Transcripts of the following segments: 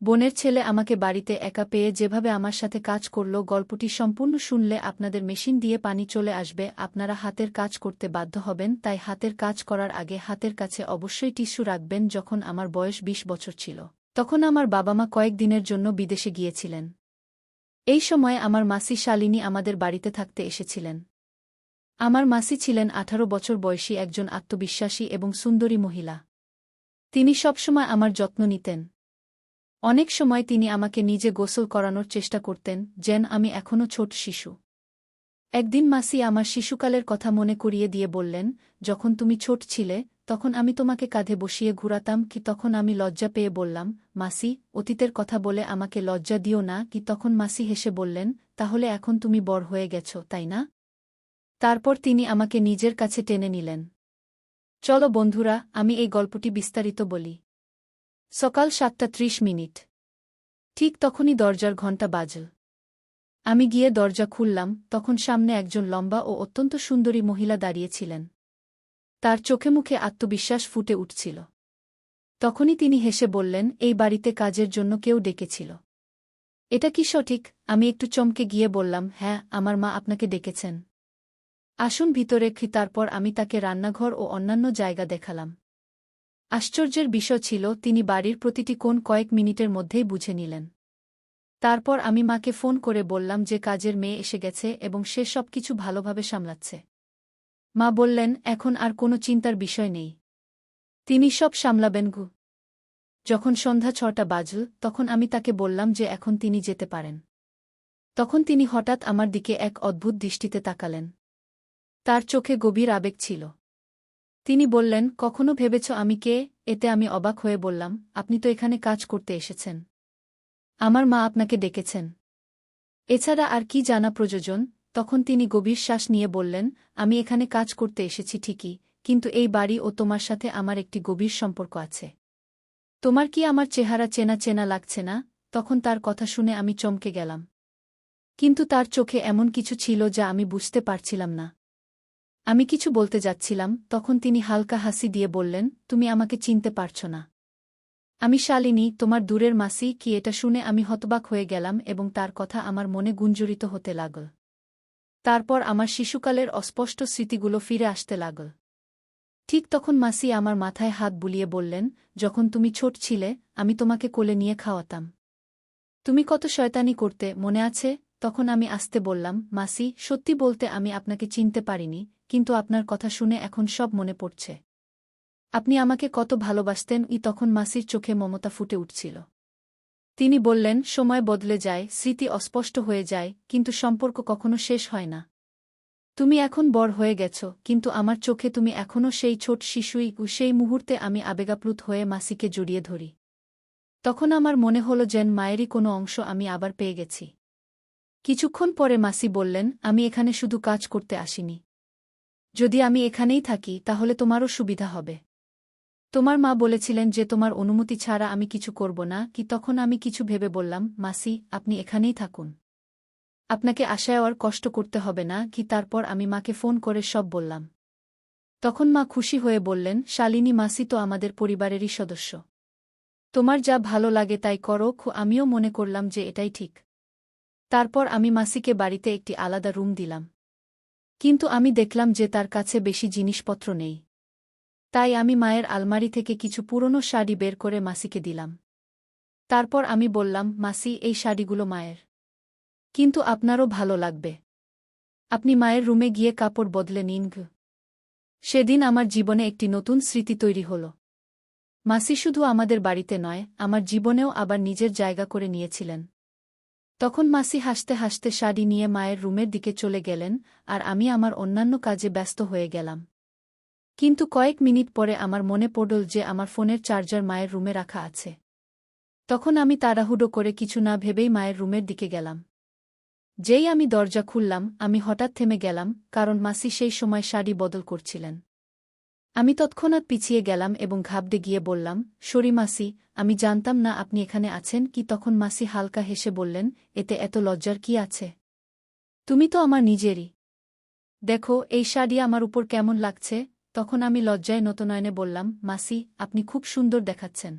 বোনের ছেলে আমাকে বাড়িতে একা পেয়ে যেভাবে আমার সাথে কাজ করল, গল্পটি সম্পূর্ণ শুনলে আপনাদের মেশিন দিয়ে পানি চলে আসবে, আপনারা হাতের কাজ করতে বাধ্য হবেন। তাই হাতের কাজ করার আগে হাতের কাছে অবশ্যই টিস্যু রাখবেন। যখন আমার বয়স ২০ বছর ছিল, তখন আমার বাবা মা কয়েক দিনের জন্য বিদেশে গিয়েছিলেন। এই সময় আমার মাসি শালিনী আমাদের বাড়িতে থাকতে এসেছিলেন। আমার মাসি ছিলেন ১৮ বছর বয়সী একজন আত্মবিশ্বাসী এবং সুন্দরী মহিলা। তিনি সবসময় আমার যত্ন নিতেন। অনেক সময় তিনি আমাকে নিজে গোসল করানোর চেষ্টা করতেন, যেন আমি এখনও ছোট শিশু। একদিন মাসি আমার শিশুকালের কথা মনে করিয়ে দিয়ে বললেন, যখন তুমি ছোট ছিলে তখন আমি তোমাকে কাঁধে বসিয়ে ঘুরাতাম কি? তখন আমি লজ্জা পেয়ে বললাম, মাসি, অতীতের কথা বলে আমাকে লজ্জা দিও না কি? তখন মাসি হেসে বললেন, তাহলে এখন তুমি বড় হয়ে গেছ, তাই না? তারপর তিনি আমাকে নিজের কাছে টেনে নিলেন। চলো বন্ধুরা, আমি এই গল্পটি বিস্তারিত বলি। সকাল ৭:৩০। ঠিক তখনই দরজার ঘণ্টা বাজল। আমি গিয়ে দরজা খুললাম, তখন সামনে একজন লম্বা ও অত্যন্ত সুন্দরী মহিলা দাঁড়িয়েছিলেন। তার চোখে মুখে আত্মবিশ্বাস ফুটে উঠছিল। তখনই তিনি হেসে বললেন, এই বাড়িতে কাজের জন্য কেউ ডেকেছিল। এটা কি সঠিক? আমি একটু চমকে গিয়ে বললাম, হ্যাঁ, আমার মা আপনাকে ডেকেছেন। আসুন ভিতরে। তারপর আমি তাকে রান্নাঘর ও অন্যান্য জায়গা দেখালাম। আশ্চর্যের বিষয় ছিল, তিনি বাড়ির প্রতিটি কোণ কয়েক মিনিটের মধ্যেই বুঝে নিলেন। তারপর আমি মাকে ফোন করে বললাম যে কাজের মেয়ে এসে গেছে এবং সে সবকিছু ভালোভাবে সামলাচ্ছে। মা বললেন, এখন আর কোনো চিন্তার বিষয় নেই, তিনি সব সামলাবেন গু। যখন সন্ধ্যা ৬টা বাজল, তখন আমি তাকে বললাম যে এখন তিনি যেতে পারেন। তখন তিনি হঠাৎ আমার দিকে এক অদ্ভুত দৃষ্টিতে তাকালেন। তার চোখে গভীর আবেগ ছিল। তিনি বললেন, কখনো ভেবেছ আমি কে? এতে আমি অবাক হয়ে বললাম, আপনি তো এখানে কাজ করতে এসেছেন। আমার মা আপনাকে ডেকেছেন। এছাড়া আর কি জানা প্রয়োজন? তখন তিনি গভীর শ্বাস নিয়ে বললেন, আমি এখানে কাজ করতে এসেছি ঠিকই, কিন্তু এই বাড়ি ও তোমার সাথে আমার একটি গভীর সম্পর্ক আছে। তোমার কি আমার চেহারা চেনা চেনা লাগছে না? তখন তার কথা শুনে আমি চমকে গেলাম। কিন্তু তার চোখে এমন কিছু ছিল যা আমি বুঝতে পারছিলাম না। আমি কিছু বলতে যাচ্ছিলাম, তখন তিনি হালকা হাসি দিয়ে বললেন, তুমি আমাকে চিনতে পারছ না? আমি শালিনী, তোমার দূরের মাসি। কি? এটা শুনে আমি হতবাক হয়ে গেলাম এবং তার কথা আমার মনে গুঞ্জরিত হতে লাগল। তারপর আমার শিশুকালের অস্পষ্ট স্মৃতিগুলো ফিরে আসতে লাগল। ঠিক তখন মাসি আমার মাথায় হাত বুলিয়ে বললেন, যখন তুমি ছোট ছিলে আমি তোমাকে কোলে নিয়ে খাওয়াতাম। তুমি কত শয়তানি করতে, মনে আছে? তখন আমি আস্তে বললাম, মাসি, সত্যি বলতে আমি আপনাকে চিনতে পারিনি, কিন্তু আপনার কথা শুনে এখন সব মনে পড়ছে। আপনি আমাকে কত ভালোবাসতেন। তখন মাসির চোখে মমতা ফুটে উঠছিল। তিনি বললেন, সময় বদলে যায়, স্মৃতি অস্পষ্ট হয়ে যায়, কিন্তু সম্পর্ক কখনো শেষ হয় না। তুমি এখন বড় হয়ে গেছ, কিন্তু আমার চোখে তুমি এখনও সেই ছোট শিশুই। সেই মুহূর্তে আমি আবেগাপ্লুত হয়ে মাসিকে জড়িয়ে ধরি। তখন আমার মনে হল যেন মায়েরই কোনো অংশ আমি আবার পেয়ে গেছি। কিছুক্ষণ পরে মাসি বললেন, আমি এখানে শুধু কাজ করতে আসিনি। যদি আমি এখানেই থাকি তাহলে তোমারও সুবিধা হবে। তোমার মা বলেছিলেন যে তোমার অনুমতি ছাড়া আমি কিছু করব না। কি? তখন আমি কিছু ভেবে বললাম, মাসি, আপনি এখানেই থাকুন। আপনাকে আশায় আর কষ্ট করতে হবে না। কি? তারপর আমি মাকে ফোন করে সব বললাম। তখন মা খুশি হয়ে বললেন, শালিনী মাসি তো আমাদের পরিবারেরই সদস্য। তোমার যা ভালো লাগে তাই করো। আমিও মনে করলাম যে এটাই ঠিক। তারপর আমি মাসিকে বাড়িতে একটি আলাদা রুম দিলাম। কিন্তু আমি দেখলাম যে তার কাছে বেশি জিনিসপত্র নেই। তাই আমি মায়ের আলমারি থেকে কিছু পুরনো শাড়ি বের করে মাসিকে দিলাম। তারপর আমি বললাম, মাসি, এই শাড়িগুলো মায়ের, কিন্তু আপনারও ভালো লাগবে। আপনি মায়ের রুমে গিয়ে কাপড় বদলে নিন। সেদিন আমার জীবনে একটি নতুন স্মৃতি তৈরি হল। মাসি শুধু আমাদের বাড়িতে নয়, আমার জীবনেও আবার নিজের জায়গা করে নিয়েছিলেন। তখন মাসি হাসতে হাসতে শাড়ি নিয়ে মায়ের রুমের দিকে চলে গেলেন, আর আমি আমার অন্যান্য কাজে ব্যস্ত হয়ে গেলাম। কিন্তু কয়েক মিনিট পরে আমার মনে পড়ল যে আমার ফোনের চার্জার মায়ের রুমে রাখা আছে। তখন আমি তাড়াহুড়ো করে কিছু না ভেবেই মায়ের রুমের দিকে গেলাম। যেই আমি দরজা খুললাম, আমি হঠাৎ থেমে গেলাম, কারণ মাসি সেই সময় শাড়ি বদল করছিলেন। আমি তৎক্ষণাৎ পিছিয়ে গেলাম এবং ঘাবড়ে গিয়ে বললাম, সরি মাসি, আমি জানতাম না আপনি এখানে আছেন। কি? তখন মাসি হালকা হেসে বললেন, এতে এত লজ্জার কি আছে? তুমি তো আমার নিজেরই। দেখো, এই শাড়ি আমার উপর কেমন লাগছে? তখন আমি লজ্জায় নতনয়নে বললাম, মাসি, আপনি খুব সুন্দর দেখাচ্ছেন।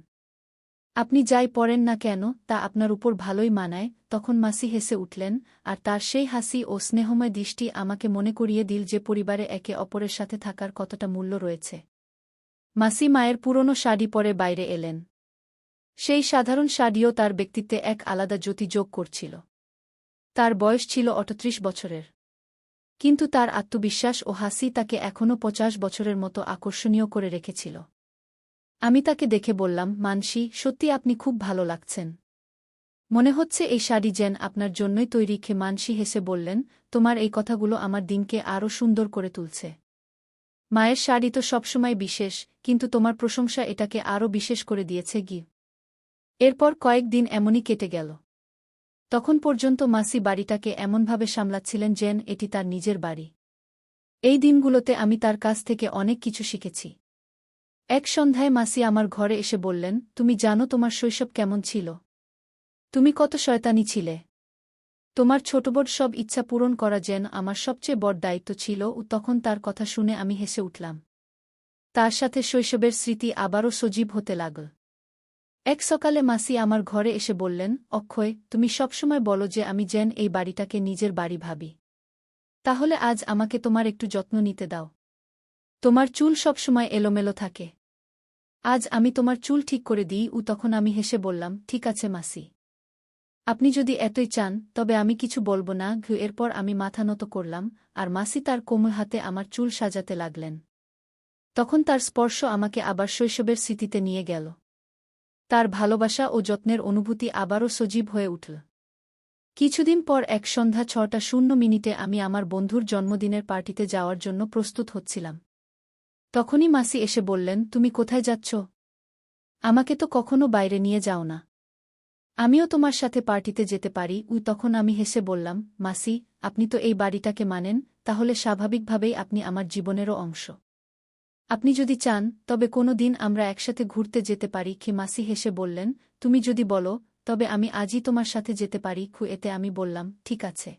আপনি যাই পরেন না কেন তা আপনার উপর ভালোই মানায়। তখন মাসি হেসে উঠলেন, আর তার সেই হাসি ও স্নেহময় দৃষ্টি আমাকে মনে করিয়ে দিল যে পরিবারে একে অপরের সাথে থাকার কতটা মূল্য রয়েছে। মাসি মায়ের পুরনো শাড়ি পরে বাইরে এলেন। সেই সাধারণ শাড়িও তার ব্যক্তিত্বে এক আলাদা জ্যোতি যোগ করছিল। তার বয়স ছিল ৩৮ বছরের। কিন্তু তার আত্মবিশ্বাস ও হাসি তাকে এখনও ৫০ বছরের মতো আকর্ষণীয় করে রেখেছিল। আমি তাকে দেখে বললাম, মানসী, সত্যি আপনি খুব ভালো লাগছেন। মনে হচ্ছে এই শাড়ি যেন আপনার জন্যই তৈরি। মানসী হেসে বললেন, তোমার এই কথাগুলো আমার দিনকে আরও সুন্দর করে তুলছে। মায়ের শাড়ি তো সবসময় বিশেষ, কিন্তু তোমার প্রশংসা এটাকে আরও বিশেষ করে দিয়েছে গি। এরপর কয়েকদিন এমনই কেটে গেল। তখন পর্যন্ত মাসি বাড়িটাকে এমনভাবে সামলাচ্ছিলেন যেন এটি তার নিজের বাড়ি। এই দিনগুলোতে আমি তার কাছ থেকে অনেক কিছু শিখেছি। এক সন্ধ্যায় মাসি আমার ঘরে এসে বললেন, তুমি জানো তোমার শৈশব কেমন ছিল? তুমি কত শয়তানি ছিলে। তোমার ছোটবড় সব ইচ্ছা পূরণ করা যেন আমার সবচেয়ে বড় দায়িত্ব ছিল। তখন তার কথা শুনে আমি হেসে উঠলাম। তার সাথে শৈশবের স্মৃতি আবারও সজীব হতে লাগল। এক সকালে মাসি আমার ঘরে এসে বললেন, অক্ষয়, তুমি সবসময় বলো যে আমি যেন এই বাড়িটাকে নিজের বাড়ি ভাবি। তাহলে আজ আমাকে তোমার একটু যত্ন নিতে দাও। তোমার চুল সবসময় এলোমেলো থাকে। আজ আমি তোমার চুল ঠিক করে দিই। তখন আমি হেসে বললাম, ঠিক আছে মাসি, আপনি যদি এতই চান তবে আমি কিছু বলবো না। এরপর আমি মাথা নত করলাম, আর মাসি তার কোমল হাতে আমার চুল সাজাতে লাগলেন। তখন তার স্পর্শ আমাকে আবার শৈশবের স্মৃতিতে নিয়ে গেল। তার ভালোবাসা ও যত্নের অনুভূতি আবারও সজীব হয়ে উঠল। কিছুদিন পর এক সন্ধ্যা ৬:০০ আমি আমার বন্ধুর জন্মদিনের পার্টিতে যাওয়ার জন্য প্রস্তুত হচ্ছিলাম। তখনই মাসি এসে বললেন, তুমি কোথায় যাচ্ছ? আমাকে তো কখনো বাইরে নিয়ে যাও না। আমিও তোমার সাথে পার্টিতে যেতে পারি। তখন আমি হেসে বললাম, মাসি, আপনি তো এই বাড়িটাকে মানেন, তাহলে স্বাভাবিকভাবেই আপনি আমার জীবনেরও অংশ। আপনি যদি চান তবে কোনো দিন আমরা একসাথে ঘুরতে যেতে পারি। মাসি হেসে বললেন, তুমি যদি বলো তবে আমি আজই তোমার সাথে যেতে পারি। এতে আমি বললাম, ঠিক আছে,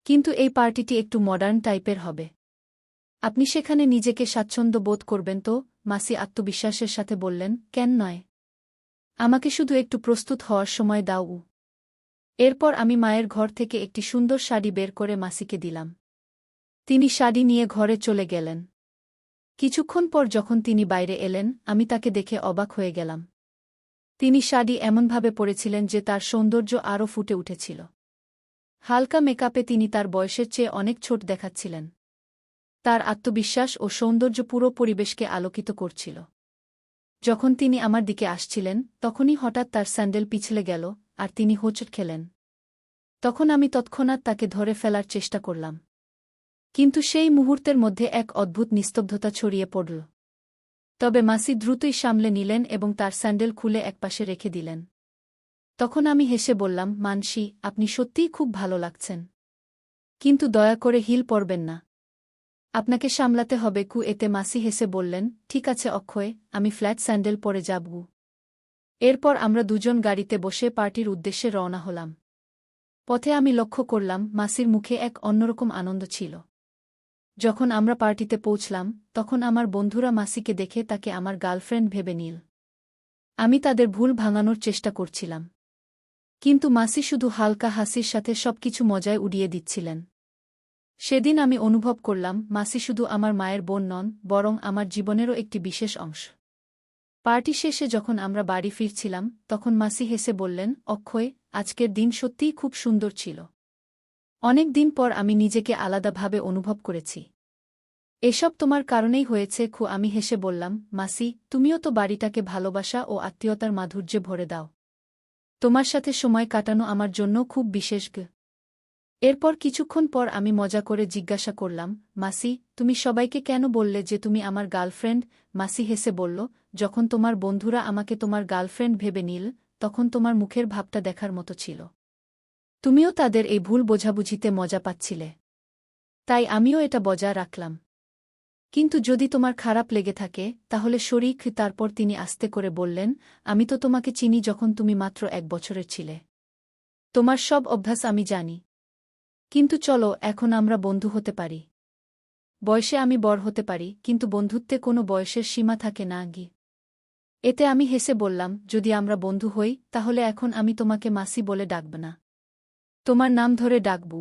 কিন্তু এই পার্টিটি একটু মডার্ন টাইপের হবে। আপনি সেখানে নিজেকে স্বাচ্ছন্দ্য বোধ করবেন তো? মাসি আত্মবিশ্বাসের সাথে বললেন, কেন নয়? আমাকে শুধু একটু প্রস্তুত হওয়ার সময় দাও। এরপর আমি মায়ের ঘর থেকে একটি সুন্দর শাড়ি বের করে মাসিকে দিলাম। তিনি শাড়ি নিয়ে ঘরে চলে গেলেন। কিছুক্ষণ পর যখন তিনি বাইরে এলেন, আমি তাকে দেখে অবাক হয়ে গেলাম। তিনি শাড়ি এমনভাবে পরেছিলেন যে তার সৌন্দর্য আরও ফুটে উঠেছিল। হালকা মেকআপে তিনি তার বয়সের চেয়ে অনেক ছোট দেখাচ্ছিলেন। তার আত্মবিশ্বাস ও সৌন্দর্য পুরো পরিবেশকে আলোকিত করছিল। যখন তিনি আমার দিকে আসছিলেন, তখনই হঠাৎ তার স্যান্ডেল পিছলে গেল, আর তিনি হোঁচট খেলেন। তখন আমি তৎক্ষণাৎ তাকে ধরে ফেলার চেষ্টা করলাম। কিন্তু সেই মুহূর্তের মধ্যে এক অদ্ভুত নিস্তব্ধতা ছড়িয়ে পড়ল। তবে মাসি দ্রুতই সামলে নিলেন এবং তার স্যান্ডেল খুলে একপাশে রেখে দিলেন। তখন আমি হেসে বললাম, মানসী, আপনি সত্যিই খুব ভালো লাগছেন। কিন্তু দয়া করে হিল পরবেন না। আপনাকে সামলাতে হবে। এতে মাসি হেসে বললেন, ঠিক আছে অক্ষয়, আমি ফ্ল্যাট স্যান্ডেল পরে যাব। এরপর আমরা দুজন গাড়িতে বসে পার্টির উদ্দেশ্যে রওনা হলাম। পথে আমি লক্ষ্য করলাম মাসির মুখে এক অন্যরকম আনন্দ ছিল। যখন আমরা পার্টিতে পৌঁছলাম, তখন আমার বন্ধুরা মাসিকে দেখে তাকে আমার গার্লফ্রেন্ড ভেবে নিল। আমি তাদের ভুল ভাঙানোর চেষ্টা করছিলাম। কিন্তু মাসি শুধু হালকা হাসির সাথে সবকিছু মজায় উড়িয়ে দিচ্ছিলেন। সেদিন আমি অনুভব করলাম মাসি শুধু আমার মায়ের বোন নন, বরং আমার জীবনেরও একটি বিশেষ অংশ। পার্টি শেষে যখন আমরা বাড়ি ফিরছিলাম, তখন মাসি হেসে বললেন, অক্ষয়, আজকের দিন সত্যিই খুব সুন্দর ছিল। অনেক দিন পর আমি নিজেকে আলাদাভাবে অনুভব করেছি। এসব তোমার কারণেই হয়েছে। আমি হেসে বললাম, মাসি, তুমিও তো বাড়িটাকে ভালোবাসা ও আত্মীয়তার মাধুর্যে ভরে দাও। তোমার সাথে সময় কাটানো আমার জন্য খুব বিশেষ। এরপর কিছুক্ষণ পর আমি মজা করে জিজ্ঞাসা করলাম, মাসি, তুমি সবাইকে কেন বললে যে তুমি আমার গার্লফ্রেন্ড? মাসি হেসে বলল, যখন তোমার বন্ধুরা আমাকে তোমার গার্লফ্রেন্ড ভেবে নিল, তখন তোমার মুখের ভাবটা দেখার মতো ছিল। তুমিও তাদের এই ভুল বোঝাবুঝিতে মজা পাচ্ছিলে। তাই আমিও এটা বজায় রাখলাম। কিন্তু যদি তোমার খারাপ লেগে থাকে তাহলে শরিক। তারপর তিনি আস্তে করে বললেন, আমি তো তোমাকে চিনি যখন তুমি মাত্র ১ বছরের ছিলে। তোমার সব অভ্যাস আমি জানি। কিন্তু চলো, এখন আমরা বন্ধু হতে পারি। বয়সে আমি বড় হতে পারি, কিন্তু বন্ধুত্বে কোনো বয়সের সীমা থাকে না। এতে আমি হেসে বললাম, যদি আমরা বন্ধু হই তাহলে এখন আমি তোমাকে মাসি বলে ডাকব না। তোমার নাম ধরে ডাকব।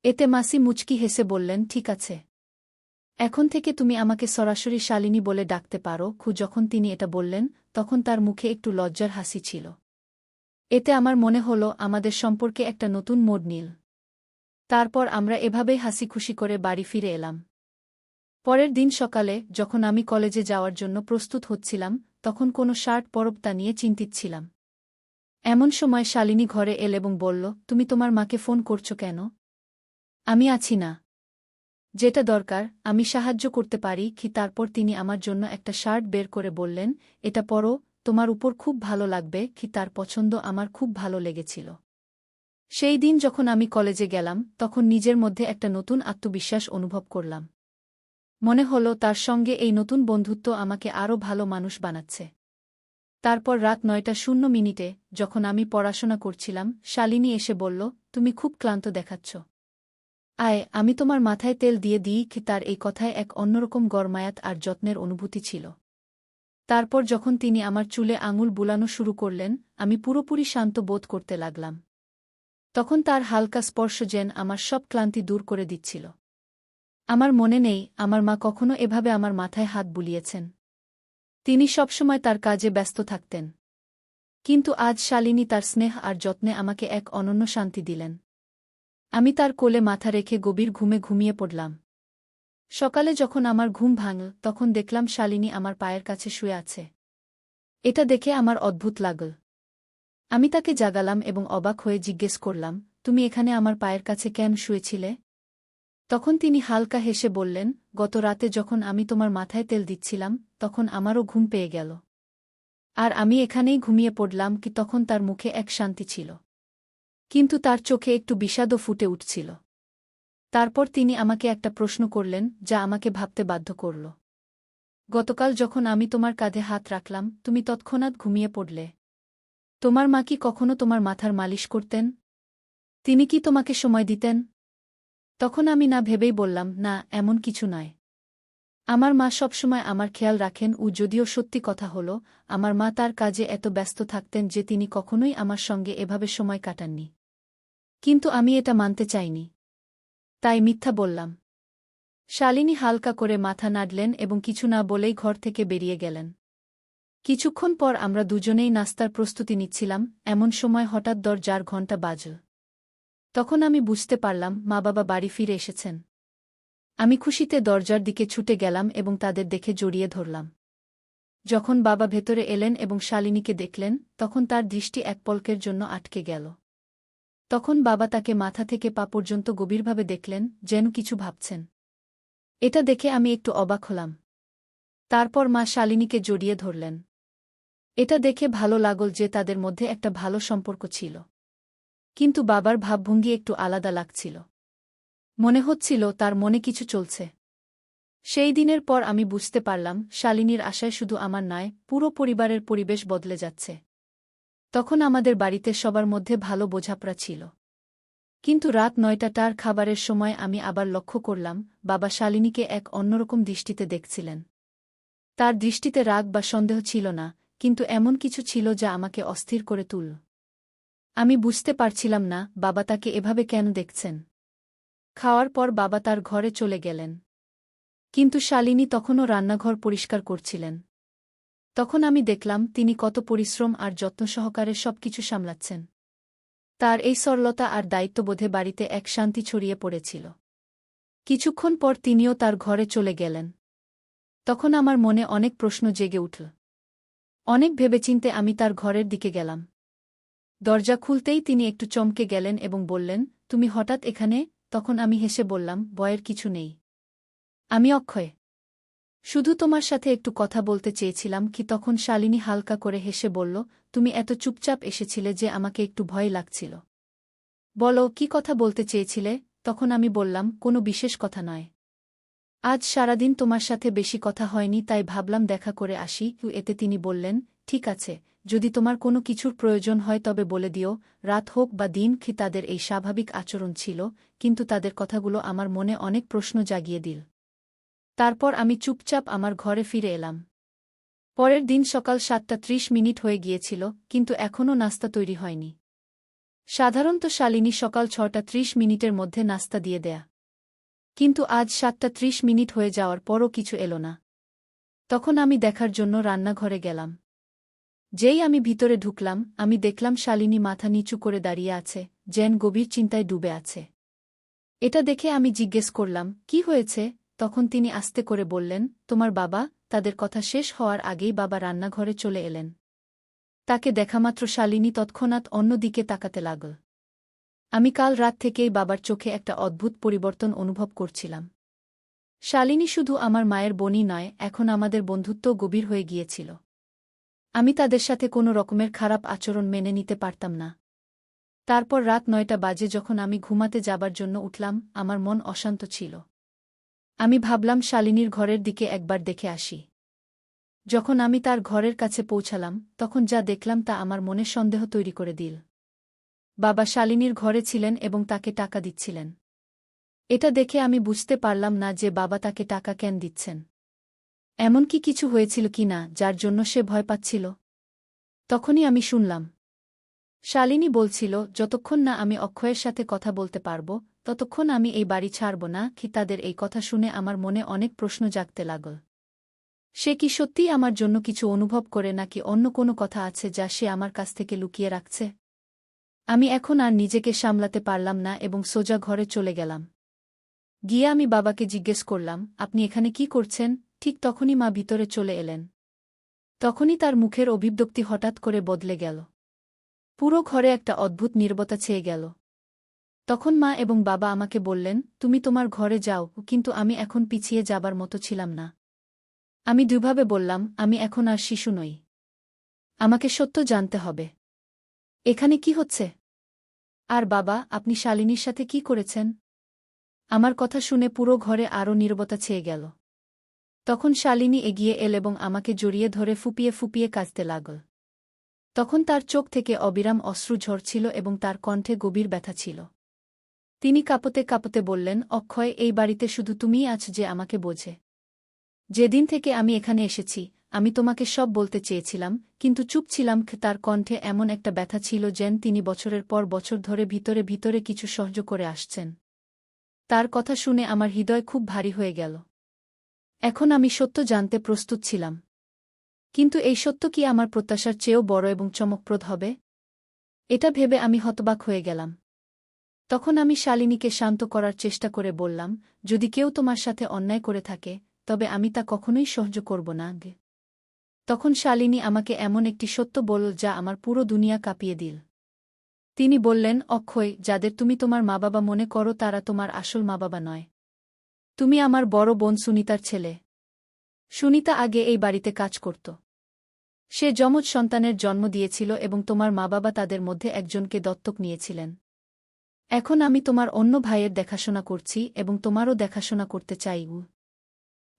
এতে মাসি মুচকি হেসে বললেন, ঠিক আছে। এখন থেকে তুমি আমাকে সরাসরি শালিনী বলে ডাকতে পারো। যখন তিনি এটা বললেন তখন তার মুখে একটু লজ্জার হাসি ছিল। এতে আমার মনে হল আমাদের সম্পর্কে একটা নতুন মোড় নিল। তারপর আমরা এভাবেই হাসিখুশি করে বাড়ি ফিরে এলাম। পরের দিন সকালে যখন আমি কলেজে যাওয়ার জন্য প্রস্তুত হচ্ছিলাম তখন কোনো শার্ট পরব তা নিয়ে চিন্তিত ছিলাম। এমন সময় শালিনী ঘরে এল এবং বলল, তুমি তোমার মাকে ফোন করছো কেন? আমি আছি না। যেটা দরকার আমি সাহায্য করতে পারি কি? তারপর তিনি আমার জন্য একটা শার্ট বের করে বললেন, এটা পরো, তোমার উপর খুব ভালো লাগবে কি? তার পছন্দ আমার খুব ভালো লেগেছিল। সেই দিন যখন আমি কলেজে গেলাম তখন নিজের মধ্যে একটা নতুন আত্মবিশ্বাস অনুভব করলাম। মনে হলো তার সঙ্গে এই নতুন বন্ধুত্ব আমাকে আরও ভালো মানুষ বানাচ্ছে। তারপর রাত 9:00 যখন আমি পড়াশোনা করছিলাম শালিনী এসে বলল, তুমি খুব ক্লান্ত দেখাচ্ছ। আয় আমি তোমার মাথায় তেল দিয়ে দিই কি? তার এই কথায় এক অন্যরকম গরমায়াত আর যত্নের অনুভূতি ছিল। তারপর যখন তিনি আমার চুলে আঙুল বুলানো শুরু করলেন আমি পুরোপুরি শান্ত বোধ করতে লাগলাম। তখন তার হালকা স্পর্শ যেন আমার সব ক্লান্তি দূর করে দিচ্ছিল। আমার মনে নেই আমার মা কখনো এভাবে আমার মাথায় হাত বুলিয়েছেন। তিনি সবসময় তার কাজে ব্যস্ত থাকতেন। কিন্তু আজ শালিনী তার স্নেহ আর যত্নে আমাকে এক অনন্য শান্তি দিলেন। আমি তার কোলে মাথা রেখে গভীর ঘুমে ঘুমিয়ে পড়লাম। সকালে যখন আমার ঘুম ভাঙল তখন দেখলাম শালিনী আমার পায়ের কাছে শুয়ে আছে। এটা দেখে আমার অদ্ভুত লাগল। আমি তাকে জাগালাম এবং অবাক হয়ে জিজ্ঞেস করলাম, তুমি এখানে আমার পায়ের কাছে কেন শুয়েছিলে? তখন তিনি হালকা হেসে বললেন, গত রাতে যখন আমি তোমার মাথায় তেল দিচ্ছিলাম তখন আমারও ঘুম পেয়ে গেল। আর আমি এখানেই ঘুমিয়ে পড়লাম কি? তখন তার মুখে এক শান্তি ছিল, কিন্তু তার চোখে একটু বিষাদও ফুটে উঠছিল। তারপর তিনি আমাকে একটা প্রশ্ন করলেন যা আমাকে ভাবতে বাধ্য করল। গতকাল যখন আমি তোমার কাঁধে হাত রাখলাম তুমি তৎক্ষণাৎ ঘুমিয়ে পড়লে। তোমার মা কি কখনো তোমার মাথার মালিশ করতেন? তিনি কি তোমাকে সময় দিতেন? তখন আমি না ভেবেই বললাম, না, এমন কিছু নয়। আমার মা সবসময় আমার খেয়াল রাখেন। যদিও সত্যি কথা হলো আমার মা তার কাজে এত ব্যস্ত থাকতেন যে তিনি কখনোই আমার সঙ্গে এভাবে সময় কাটাননি। কিন্তু আমি এটা মানতে চাইনি, তাই মিথ্যা বললাম। শালিনী হালকা করে মাথা নাড়লেন এবং কিছু না বলেই ঘর থেকে বেরিয়ে গেলেন। কিছুক্ষণ পর আমরা দুজনেই নাস্তার প্রস্তুতি নিচ্ছিলাম, এমন সময় হঠাৎ দরজার ঘণ্টা বাজল। তখন আমি বুঝতে পারলাম মা বাবা বাড়ি ফিরে এসেছেন। আমি খুশিতে দরজার দিকে ছুটে গেলাম এবং তাদের দেখে জড়িয়ে ধরলাম। যখন বাবা ভেতরে এলেন এবং শালিনীকে দেখলেন তখন তার দৃষ্টি এক পলকের জন্য আটকে গেল। তখন বাবা তাকে মাথা থেকে পা পর্যন্ত গভীরভাবে দেখলেন, যেন কিছু ভাবছেন। এটা দেখে আমি একটু অবাক হলাম। তারপর মা শালিনীকে জড়িয়ে ধরলেন। এটা দেখে ভালো লাগল যে তাদের মধ্যে একটা ভালো সম্পর্ক ছিল। কিন্তু বাবার ভাবভঙ্গি একটু আলাদা লাগছিল। মনে হচ্ছিল তার মনে কিছু চলছে। সেই দিনের পর আমি বুঝতে পারলাম শালিনীর আশায় শুধু আমার নয়, পুরো পরিবারের পরিবেশ বদলে যাচ্ছে। তখন আমাদের বাড়িতে সবার মধ্যে ভালো বোঝাপড়া ছিল। কিন্তু রাত 9টার খাবারের সময় আমি আবার লক্ষ্য করলাম বাবা শালিনীকে এক অন্যরকম দৃষ্টিতে দেখছিলেন। তার দৃষ্টিতে রাগ বা সন্দেহ ছিল না, কিন্তু এমন কিছু ছিল যা আমাকে অস্থির করে তুলল। আমি বুঝতে পারছিলাম না বাবা তাকে এভাবে কেন দেখছেন। খাওয়ার পর বাবা তার ঘরে চলে গেলেন। কিন্তু শালিনী তখনও রান্নাঘর পরিষ্কার করছিলেন। তখন আমি দেখলাম তিনি কত পরিশ্রম আর যত্ন সহকারে সবকিছু সামলাচ্ছেন। তার এই সরলতা আর দায়িত্ববোধে বাড়িতে এক শান্তি ছড়িয়ে পড়েছিল। কিছুক্ষণ পর তিনিও তার ঘরে চলে গেলেন। তখন আমার মনে অনেক প্রশ্ন জেগে উঠল। অনেক ভেবেচিন্তে আমি তার ঘরের দিকে গেলাম। দরজা খুলতেই তিনি একটু চমকে গেলেন এবং বললেন, তুমি হঠাৎ এখানে? তখন আমি হেসে বললাম, ভয়ের কিছু নেই। আমি অক্ষয়। শুধু তোমার সাথে একটু কথা বলতে চেয়েছিলাম কি? তখন শালিনী হালকা করে হেসে বলল, তুমি এত চুপচাপ এসেছিলে যে আমাকে একটু ভয় লাগছিল। বলো, কি কথা বলতে চেয়েছিলে? তখন আমি বললাম, কোনো বিশেষ কথা নয়। আজ সারাদিন তোমার সাথে বেশি কথা হয়নি, তাই ভাবলাম দেখা করে আসি। এতে তিনি বললেন, ঠিক আছে, যদি তোমার কোনো কিছুর প্রয়োজন হয় তবে বলে দিও, রাত হোক বা দিন। তাদের এই স্বাভাবিক আচরণ ছিল, কিন্তু তাদের কথাগুলো আমার মনে অনেক প্রশ্ন জাগিয়ে দিল। তারপর আমি চুপচাপ আমার ঘরে ফিরে এলাম। পরের দিন সকাল 7:30 হয়ে গিয়েছিল, কিন্তু এখনও নাস্তা তৈরি হয়নি। সাধারণত শালিনী সকাল 6:30 মধ্যে নাস্তা দিয়ে দেয়া। কিন্তু আজ 7:30 হয়ে যাওয়ার পরও কিছু এলো না। তখন আমি দেখার জন্য রান্নাঘরে গেলাম। যেই আমি ভিতরে ঢুকলাম, আমি দেখলাম শালিনী মাথা নিচু করে দাঁড়িয়ে আছে, যেন গভীর চিন্তায় ডুবে আছে। এটা দেখে আমি জিজ্ঞেস করলাম, কি হয়েছে? তখন তিনি আস্তে করে বললেন, তোমার বাবা। তাদের কথা শেষ হওয়ার আগেই বাবা রান্নাঘরে চলে এলেন। তাকে দেখামাত্র শালিনী তৎক্ষণাৎ অন্যদিকে তাকাতে লাগল। আমি কাল রাত থেকেই বাবার চোখে একটা অদ্ভুত পরিবর্তন অনুভব করছিলাম। শালিনী শুধু আমার মায়ের বোনই নয়, এখন আমাদের বন্ধুত্বও গভীর হয়ে গিয়েছিল। আমি তাদের সাথে কোনো রকমের খারাপ আচরণ মেনে নিতে পারতাম না। তারপর রাত 9টা বাজে যখন আমি ঘুমাতে যাবার জন্য উঠলাম, আমার মন অশান্ত ছিল। আমি ভাবলাম শালিনীর ঘরের দিকে একবার দেখে আসি। যখন আমি তার ঘরের কাছে পৌঁছালাম, তখন যা দেখলাম তা আমার মনে সন্দেহ তৈরি করে দিল। বাবা শালিনীর ঘরে ছিলেন এবং তাকে টাকা দিচ্ছিলেন। এটা দেখে আমি বুঝতে পারলাম না যে বাবা তাকে টাকা কেন দিচ্ছেন। এমন কি কিছু হয়েছিল কিনা যার জন্য সে ভয় পাচ্ছিল? তখনই আমি শুনলাম শালিনী বলছিল, যতক্ষণ না আমি অক্ষয়ের সাথে কথা বলতে পারব, ততক্ষণ আমি এই বাড়ি ছাড়ব না। কি তাদের এই কথা শুনে আমার মনে অনেক প্রশ্ন জাগতে লাগল। সে কি সত্যিই আমার জন্য কিছু অনুভব করে, নাকি অন্য কোনো কথা আছে যা সে আমার কাছ থেকে লুকিয়ে রাখছে? আমি এখন আর নিজেকে সামলাতে পারলাম না এবং সোজা ঘরে চলে গেলাম। গিয়ে আমি বাবাকে জিজ্ঞেস করলাম, আপনি এখানে কি করছেন? ঠিক তখনই মা ভিতরে চলে এলেন। তখনই তার মুখের অভিব্যক্তি হঠাৎ করে বদলে গেল। পুরো ঘরে একটা অদ্ভুত নীরবতা ছেয়ে গেল। তখন মা এবং বাবা আমাকে বললেন, তুমি তোমার ঘরে যাও। কিন্তু আমি এখন পিছিয়ে যাবার মতো ছিলাম না। আমি দুইভাবে বললাম, আমি এখন আর শিশু নই। আমাকে সত্য জানতে হবে। এখানে কি হচ্ছে? আর বাবা, আপনি শালিনীর সাথে কি করেছেন? আমার কথা শুনে পুরো ঘরে আরও নীরবতা ছেয়ে গেল। তখন শালিনী এগিয়ে এল এবং আমাকে জড়িয়ে ধরে ফুপিয়ে ফুপিয়ে কাঁদতে লাগল। তখন তার চোখ থেকে অবিরাম অশ্রু ঝরছিল এবং তার কণ্ঠে গভীর ব্যথা ছিল। তিনি কাঁপতে কাঁপতে বললেন, অক্ষয়, এই বাড়িতে শুধু তুমিই আছ যে আমাকে বোঝে। যেদিন থেকে আমি এখানে এসেছি, আমি তোমাকে সব বলতে চেয়েছিলাম, কিন্তু চুপ ছিলাম। তার কণ্ঠে এমন একটা ব্যথা ছিল যেন তিনি বছরের পর বছর ধরে ভিতরে ভিতরে কিছু সহ্য করে আসছেন। তার কথা শুনে আমার হৃদয় খুব ভারী হয়ে গেল। এখন আমি সত্য জানতে প্রস্তুত ছিলাম। কিন্তু এই সত্য কি আমার প্রত্যাশার চেয়েও বড় এবং চমকপ্রদ হবে? এটা ভেবে আমি হতবাক হয়ে গেলাম। তখন আমি শালিনীকে শান্ত করার চেষ্টা করে বললাম, যদি কেউ তোমার সাথে অন্যায় করে থাকে, তবে আমি তা কখনোই সহ্য করব না। তখন শালিনী আমাকে এমন একটি সত্য বলল যা আমার পুরো দুনিয়া কাঁপিয়ে দিল। তিনি বললেন, অক্ষয়, যাদের তুমি তোমার মা বাবা মনে করো তারা তোমার আসল মা বাবা নয়। তুমি আমার বড় বোন সুনিতার ছেলে। সুনিতা আগে এই বাড়িতে কাজ করত। সে যমজ সন্তানের জন্ম দিয়েছিল এবং তোমার মা বাবা তাদের মধ্যে একজনকে দত্তক নিয়েছিলেন। এখন আমি তোমার অন্য ভাইয়ের দেখাশোনা করছি এবং তোমারও দেখাশোনা করতে চাই।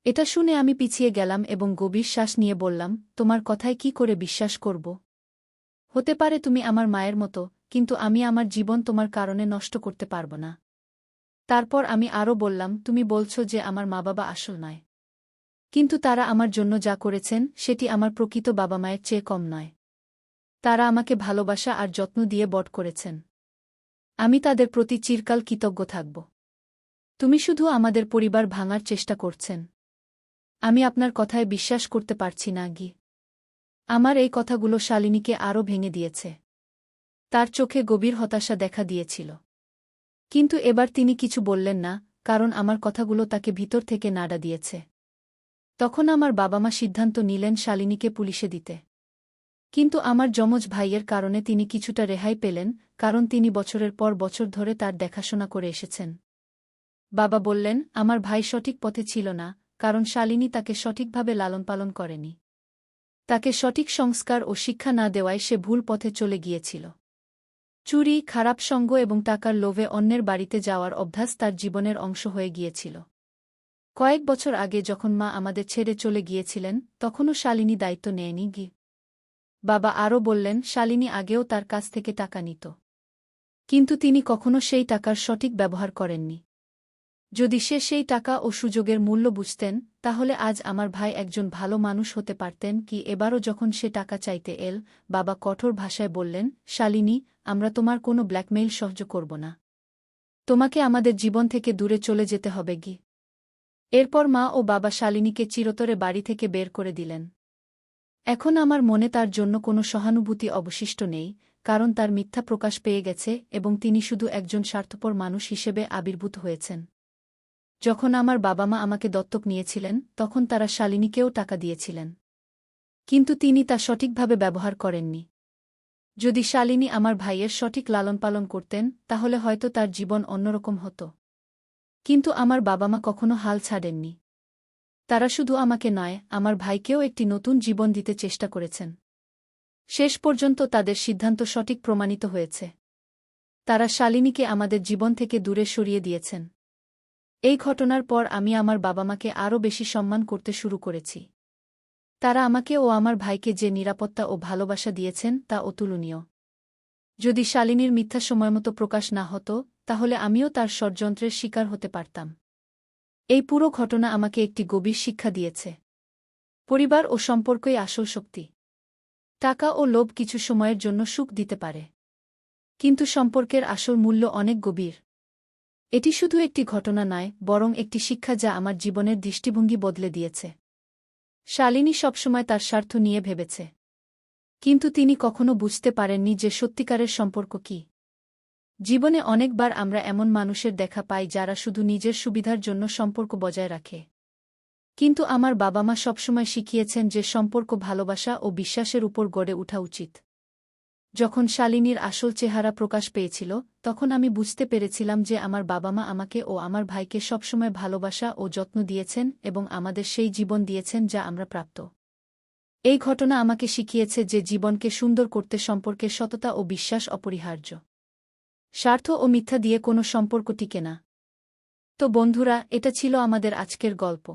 এটা শুনে আমি পিছিয়ে গেলাম এবং গভীর শ্বাস নিয়ে বললাম, তোমার কথায় কি করে বিশ্বাস করব? হতে পারে তুমি আমার মায়ের মতো, কিন্তু আমি আমার জীবন তোমার কারণে নষ্ট করতে পারব না। তারপর আমি আরও বললাম, তুমি বলছো যে আমার মা বাবা আসল নয়। কিন্তু তারা আমার জন্য যা করেছেন সেটি আমার প্রকৃত বাবা মায়ের চেয়ে কম নয়। তারা আমাকে ভালোবাসা আর যত্ন দিয়ে বড় করেছেন। আমি তাদের প্রতি চিরকাল কৃতজ্ঞ থাকব। তুমি শুধু আমাদের পরিবার ভাঙার চেষ্টা করছেন। আমি আপনার কথায় বিশ্বাস করতে পারছি না। আমার এই কথাগুলো শালিনীকে আরও ভেঙে দিয়েছে। তার চোখে গভীর হতাশা দেখা দিয়েছিল। কিন্তু এবার তিনি কিছু বললেন না, কারণ আমার কথাগুলো তাকে ভিতর থেকে নাড়া দিয়েছে। তখন আমার বাবা মা সিদ্ধান্ত নিলেন শালিনীকে পুলিশে দিতে। কিন্তু আমার যমজ ভাইয়ের কারণে তিনি কিছুটা রেহাই পেলেন, কারণ তিনি বছরের পর বছর ধরে তার দেখাশোনা করে এসেছেন। বাবা বললেন, আমার ভাই সঠিক পথে ছিল না, কারণ শালিনী তাকে সঠিকভাবে লালনপালন করেনি। তাকে সঠিক সংস্কার ও শিক্ষা না দেওয়ায় সে ভুল পথে চলে গিয়েছিল। চুরি, খারাপ সঙ্গ এবং টাকার লোভে অন্যের বাড়িতে যাওয়ার অভ্যাস তার জীবনের অংশ হয়ে গিয়েছিল। কয়েক বছর আগে যখন মা আমাদের ছেড়ে চলে গিয়েছিলেন, তখনও শালিনী দায়িত্ব নেয়নি। বাবা আরও বললেন, শালিনী আগেও তার কাছ থেকে টাকা নিত। কিন্তু তিনি কখনো সেই টাকার সঠিক ব্যবহার করেননি। যদি সে সেই টাকা ও সুযোগের মূল্য বুঝতেন, তাহলে আজ আমার ভাই একজন ভালো মানুষ হতে পারতেন কি। এবারও যখন সে টাকা চাইতে এল, বাবা কঠোর ভাষায় বললেন, শালিনী, আমরা তোমার কোনো ব্ল্যাকমেইল সহ্য করব না। তোমাকে আমাদের জীবন থেকে দূরে চলে যেতে হবে গি। এরপর মা ও বাবা শালিনীকে চিরতরে বাড়ি থেকে বের করে দিলেন। এখন আমার মনে তার জন্য কোনো সহানুভূতি অবশিষ্ট নেই, কারণ তার মিথ্যা প্রকাশ পেয়ে গেছে এবং তিনি শুধু একজন স্বার্থপর মানুষ হিসেবে আবির্ভূত হয়েছেন। যখন আমার বাবা মা আমাকে দত্তক নিয়েছিলেন, তখন তারা শালিনীকেও টাকা দিয়েছিলেন। কিন্তু তিনি তা সঠিকভাবে ব্যবহার করেননি। যদি শালিনী আমার ভাইয়ের সঠিক লালনপালন করতেন, তাহলে হয়তো তার জীবন অন্যরকম হতো। কিন্তু আমার বাবা মা কখনো হাল ছাড়েননি। তারা শুধু আমাকে নয়, আমার ভাইকেও একটি নতুন জীবন দিতে চেষ্টা করেছেন। শেষ পর্যন্ত তাদের সিদ্ধান্ত সঠিক প্রমাণিত হয়েছে। তারা শালিনীকে আমাদের জীবন থেকে দূরে সরিয়ে দিয়েছেন। এই ঘটনার পর আমি আমার বাবা মাকে আরও বেশি সম্মান করতে শুরু করেছি। তারা আমাকে ও আমার ভাইকে যে নিরাপত্তা ও ভালোবাসা দিয়েছেন তা অতুলনীয়। যদি শালিনীর মিথ্যা সময়মতো প্রকাশ না হতো, তাহলে আমিও তার ষড়যন্ত্রের শিকার হতে পারতাম। এই পুরো ঘটনা আমাকে একটি গভীর শিক্ষা দিয়েছে। পরিবার ও সম্পর্কই আসল শক্তি। টাকা ও লোভ কিছু সময়ের জন্য সুখ দিতে পারে, কিন্তু সম্পর্কের আসল মূল্য অনেক গভীর। এটি শুধু একটি ঘটনা নয়, বরং একটি শিক্ষা যা আমার জীবনের দৃষ্টিভঙ্গি বদলে দিয়েছে। শালিনী সবসময় তার স্বার্থ নিয়ে ভেবেছে, কিন্তু তিনি কখনো বুঝতে পারেননি যে সত্যিকারের সম্পর্ক কী। জীবনে অনেকবার আমরা এমন মানুষের দেখা পাই যারা শুধু নিজের সুবিধার জন্য সম্পর্ক বজায় রাখে। কিন্তু আমার বাবা মা সবসময় শিখিয়েছেন যে সম্পর্ক ভালোবাসা ও বিশ্বাসের উপর গড়ে ওঠা উচিত। যখন শালিনীর আসল চেহারা প্রকাশ পেয়েছিল, তখন আমি বুঝতে পেরেছিলাম যে আমার বাবা মা আমাকে ও আমার ভাইকে সবসময় ভালোবাসা ও যত্ন দিয়েছেন এবং আমাদের সেই জীবন দিয়েছেন যা আমরা প্রাপ্ত। এই ঘটনা আমাকে শিখিয়েছে যে জীবনকে সুন্দর করতে সম্পর্কের সততা ও বিশ্বাস অপরিহার্য। স্বার্থ ও মিথ্যা দিয়ে কোনো সম্পর্ক টিকে না। তো বন্ধুরা, এটা ছিল আমাদের আজকের গল্প।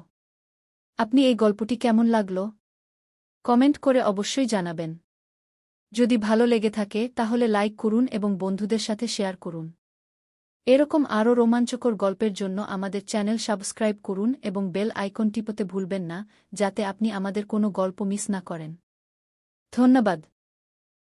আপনি এই গল্পটি কেমন লাগল? কমেন্ট করে অবশ্যই জানাবেন। যদি ভালো লেগে থাকে তাহলে লাইক করুন এবং বন্ধুদের সাথে শেয়ার করুন। এরকম আরও রোমাঞ্চকর গল্পের জন্য আমাদের চ্যানেল সাবস্ক্রাইব করুন এবং বেল আইকন টিপতে ভুলবেন না, যাতে আপনি আমাদের কোনো গল্প মিস না করেন। ধন্যবাদ।